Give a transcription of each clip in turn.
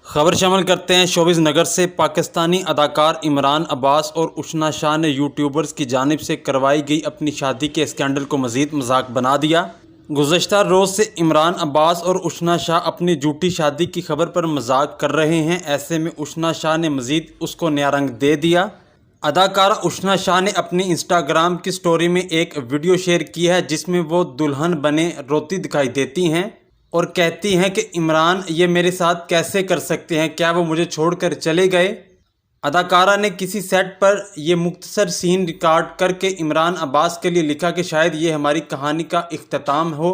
खबर शामिल करते हैं शोबिज़ नगर से। पाकिस्तानी अदाकार इमरान अब्बास और उशना शाह ने यूट्यूबर्स की जानिब से करवाई गई अपनी शादी के स्कैंडल को मज़ीद मजाक बना दिया। गुज़श्ता रोज़ से इमरान अब्बास और उशना शाह अपनी झूठी शादी की खबर पर मजाक कर रहे हैं। ऐसे में उशना शाह ने मज़ीद उसको नया रंग दे दिया। अदाकारा उशना शाह ने अपनी इंस्टाग्राम की स्टोरी में एक वीडियो शेयर की है जिसमें वो दुल्हन बने रोती दिखाई देती हैं और कहती हैं कि इमरान ये मेरे साथ कैसे कर सकते हैं, क्या वो मुझे छोड़कर चले गए। अदाकारा ने किसी सेट पर यह मुख्तसर सीन रिकॉर्ड करके इमरान अब्बास के लिए लिखा कि शायद ये हमारी कहानी का इख्तिताम हो।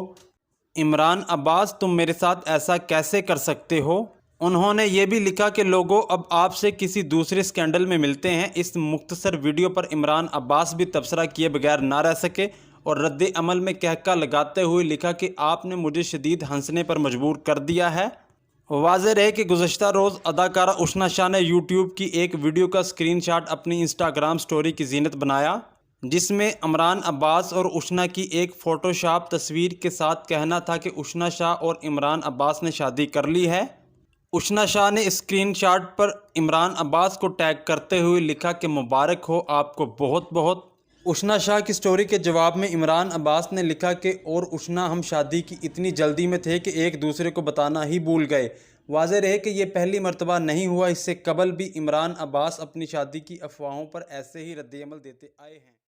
इमरान अब्बास, तुम मेरे साथ ऐसा कैसे कर सकते हो। उन्होंने ये भी लिखा कि लोगों, अब आपसे किसी दूसरे स्कैंडल में मिलते हैं। इस मुख्तसर वीडियो पर इमरान अब्बास भी तबसरा किए बगैर ना रह सके और रद्द अमल में कहका लगाते हुए लिखा कि आपने मुझे शदीद हंसने पर मजबूर कर दिया है। वाज़ेह रहे कि गुज़श्ता रोज़ अदाकारा उशना शाह ने यूट्यूब की एक वीडियो का स्क्रीनशॉट अपनी इंस्टाग्राम स्टोरी की जीनत बनाया, जिसमें इमरान अब्बास और उशना की एक फ़ोटोशॉप तस्वीर के साथ कहना था कि उशना शाह और इमरान अब्बास ने शादी कर ली है। उशना शाह ने स्क्रीनशॉट पर इमरान अब्बास को टैग करते हुए लिखा कि मुबारक हो आपको बहुत बहुत। उशना शाह की स्टोरी के जवाब में इमरान अब्बास ने लिखा कि और उशना, हम शादी की इतनी जल्दी में थे कि एक दूसरे को बताना ही भूल गए। वाज़ेह रहे कि यह पहली मर्तबा नहीं हुआ, इससे कबल भी इमरान अब्बास अपनी शादी की अफवाहों पर ऐसे ही रद्द अमल देते आए हैं।